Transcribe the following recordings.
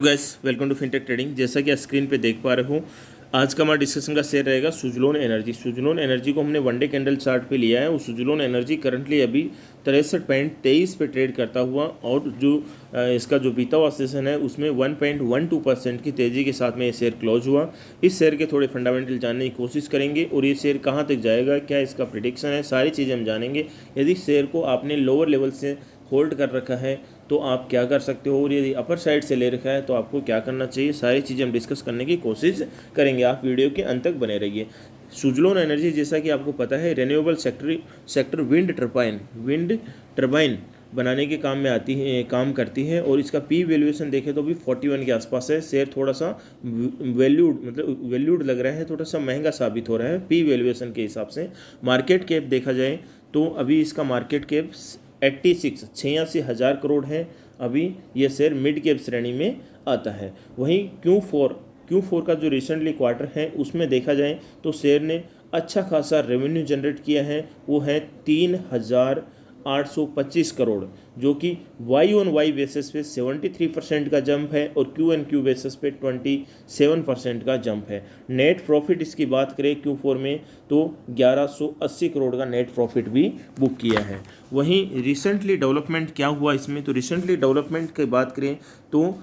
Gas welcome to Fintech Trading. जैसा कि screen पे देख पा रहे हो, आज का हमारा डिस्कशन का शेयर रहेगा सुजलोन एनर्जी। सुजलोन एनर्जी को हमने वनडे कैंडल चार्ट पे लिया है और सुजलोन एनर्जी करंटली अभी 63.23 पे ट्रेड करता हुआ और जो इसका जो बीता हुआ सेशन है उसमें 1.12% की तेज़ी के साथ में ये शेयर क्लोज हुआ। इस शेयर के थोड़े फंडामेंटल जानने की कोशिश करेंगे और ये शेयर कहाँ तक जाएगा, क्या इसका प्रिडिक्शन है, सारी चीज़ें हम जानेंगे। यदि शेयर को आपने लोअर लेवल से होल्ड कर रखा है तो आप क्या कर सकते हो, और यदि अपर साइड से ले रखा है तो आपको क्या करना चाहिए, सारी चीज़ें हम डिस्कस करने की कोशिश करेंगे। आप वीडियो के अंत तक बने रहिए। सुजलोन एनर्जी जैसा कि आपको पता है रेन्यूएबल सेक्टर विंड टर्बाइन बनाने के काम में काम करती है और इसका पी वैल्यूएशन देखें तो भी 41 के आसपास है। शेयर थोड़ा सा वैल्यूड लग रहा है, थोड़ा सा महंगा साबित हो रहा है पी वैल्यूएशन के हिसाब से। मार्केट कैप देखा जाए तो अभी इसका मार्केट कैप 86 करोड़ है। अभी ये शेयर मिड कैप श्रेणी में आता है। वहीं Q4 का जो रिसेंटली क्वार्टर है उसमें देखा जाए तो शेयर ने अच्छा खासा रेवेन्यू जनरेट किया है, वो है 3,825 करोड़, जो कि Y-on-Y बेसिस पे 73% का जंप है और Q-on-Q बेसिस पे 27% का जंप है। नेट प्रॉफिट इसकी बात करें Q4 में तो 1180 करोड़ का नेट प्रॉफिट भी बुक किया है। वहीं रिसेंटली डेवलपमेंट क्या हुआ इसमें, तो रिसेंटली डेवलपमेंट की बात करें तो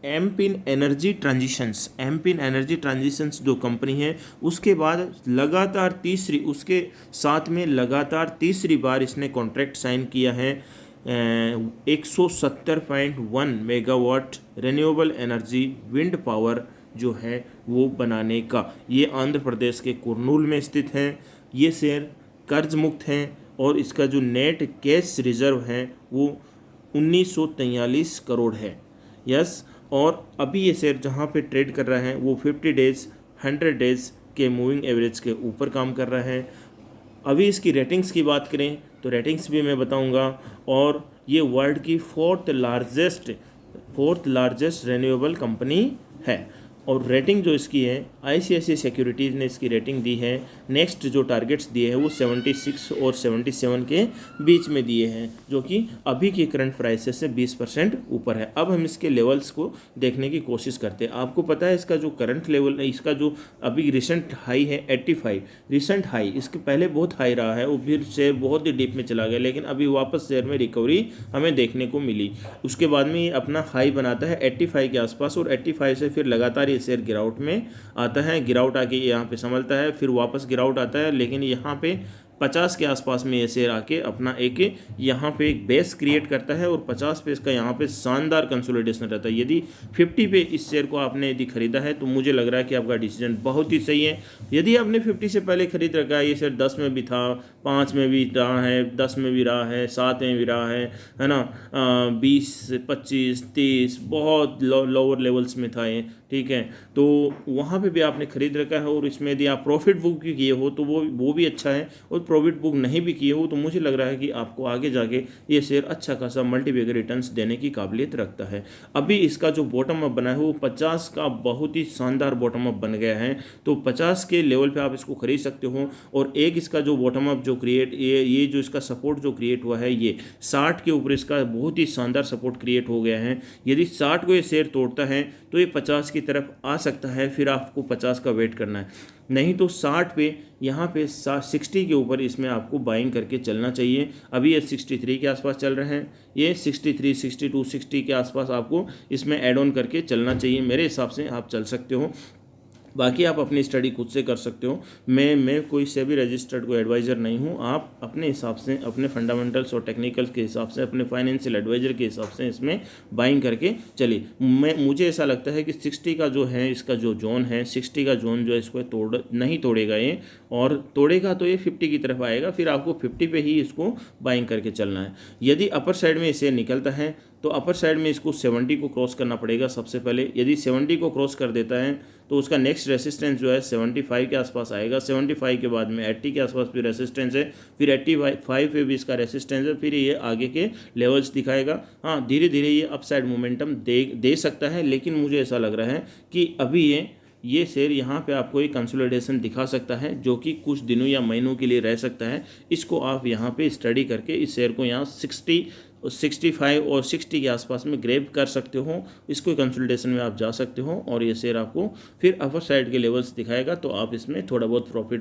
एमपिन एनर्जी ट्रांजिशंस जो कंपनी है उसके बाद उसके साथ में लगातार तीसरी बार इसने कॉन्ट्रैक्ट साइन किया है 170.1 megawatt renewable energy wind power जो है वो बनाने का। ये आंध्र प्रदेश के कुर्नूल में स्थित है। ये शेयर कर्ज मुक्त है और इसका जो नेट कैश रिजर्व है वो 1943 करोड़ है। यस, और अभी ये शेयर जहाँ पे ट्रेड कर रहा है वो 50 डेज 100 डेज के मूविंग एवरेज के ऊपर काम कर रहा है। अभी इसकी रेटिंग्स की बात करें तो रेटिंग्स भी मैं बताऊंगा, और ये वर्ल्ड की फोर्थ लार्जेस्ट रेन्यूएबल कंपनी है। और रेटिंग जो इसकी है ICICI सिक्योरिटीज़ ने इसकी रेटिंग दी है। नेक्स्ट जो टारगेट्स दिए हैं वो 76 और 77 के बीच में दिए हैं, जो कि अभी की करंट प्राइसेस से 20% ऊपर है। अब हम इसके लेवल्स को देखने की कोशिश करते हैं। आपको पता है इसका जो करंट लेवल है, इसका जो अभी रिसेंट हाई है 85, रिसेंट हाई, इसके पहले बहुत हाई रहा है और फिर शेयर बहुत ही डीप में चला गया, लेकिन अभी वापस शेयर में रिकवरी हमें देखने को मिली। उसके बाद में ये अपना हाई बनाता है 85 के आसपास और 85 से फिर लगातार ये शेयर गिरावट में आता है। गिरावट आके यहाँ पे संभलता है, फिर वापस गिरावट आता है, लेकिन यहाँ पे 50 के आसपास में ये शेयर आके अपना एक यहाँ पे एक बेस क्रिएट करता है और 50 पे इसका यहाँ पे शानदार कंसोलिडेशन रहता है। यदि 50 पे इस शेयर को आपने यदि खरीदा है तो मुझे लग रहा है कि आपका डिसीजन बहुत ही सही है। यदि आपने 50 से पहले खरीद रखा है, ये शेयर 10 में भी था, 5 में भी रहा है, 10 में भी रहा है, 7 में भी रहा है ना, 20, 25, 30 बहुत लोअर लेवल्स में था ये, ठीक है, तो वहाँ पे भी आपने खरीद रखा है और इसमें यदि आप प्रॉफिट बुक भी किए हो तो वो भी अच्छा है, और प्रॉफिट बुक नहीं भी किए हो तो मुझे लग रहा है कि आपको आगे जाके ये शेयर अच्छा खासा मल्टीबैगर रिटर्न्स देने की काबिलियत रखता है। अभी इसका जो बॉटम अप बना है वो 50 का बहुत ही शानदार बॉटम अप बन गया है, तो 50 के लेवल पे आप इसको खरीद सकते हो। और एक इसका जो बॉटम अप जो क्रिएट ये जो इसका सपोर्ट जो क्रिएट हुआ है ये 60 के ऊपर इसका बहुत ही शानदार सपोर्ट क्रिएट हो गया है। यदि 60 को ये शेयर तोड़ता है तो ये 50 की तरफ आ सकता है, फिर आपको 50 का वेट करना है, नहीं तो 60 पे यहाँ पे 60 के ऊपर इसमें आपको बाइंग करके चलना चाहिए। अभी ये 63 के आसपास चल रहे हैं, ये 63, 62, 60 के आसपास आपको इसमें ऐड ऑन करके चलना चाहिए। मेरे हिसाब से आप चल सकते हो, बाकी आप अपनी स्टडी खुद से कर सकते हो। मैं कोई से भी रजिस्टर्ड कोई एडवाइज़र नहीं हूँ। आप अपने हिसाब से, अपने फंडामेंटल्स और टेक्निकल्स के हिसाब से, अपने फाइनेंशियल एडवाइज़र के हिसाब से इसमें बाइंग करके चलिए। मुझे ऐसा लगता है कि 60 का जो है इसका जो जोन है, 60 का जोन जो है इसको नहीं तोड़ेगा ये, और तोड़ेगा तो ये 50 की तरफ आएगा, फिर आपको 50 पे ही इसको बाइंग करके चलना है। यदि अपर साइड में इसे निकलता है तो अपर साइड में इसको 70 को क्रॉस करना पड़ेगा सबसे पहले। यदि 70 को क्रॉस कर देता है तो उसका नेक्स्ट रेसिस्टेंस जो है 75 के आसपास आएगा। 75 के बाद में 80 के आसपास भी रेसिस्टेंस है, फिर 85 पे भी इसका रेसिस्टेंस है, फिर ये आगे के लेवल्स दिखाएगा। हाँ, धीरे धीरे ये अपसाइड मोमेंटम दे सकता है, लेकिन मुझे ऐसा लग रहा है कि अभी ये शेयर यहाँ पे आपको एक कंसोलिडेशन दिखा सकता है, जो कि कुछ दिनों या महीनों के लिए रह सकता है। इसको आप यहाँ पे स्टडी करके इस शेयर को यहाँ 60 65 और 60 के आसपास में ग्रैब कर सकते हो। इसको कंसल्टेशन में आप जा सकते हो और ये शेयर आपको फिर अपर साइड के लेवल्स दिखाएगा, तो आप इसमें थोड़ा बहुत प्रॉफिट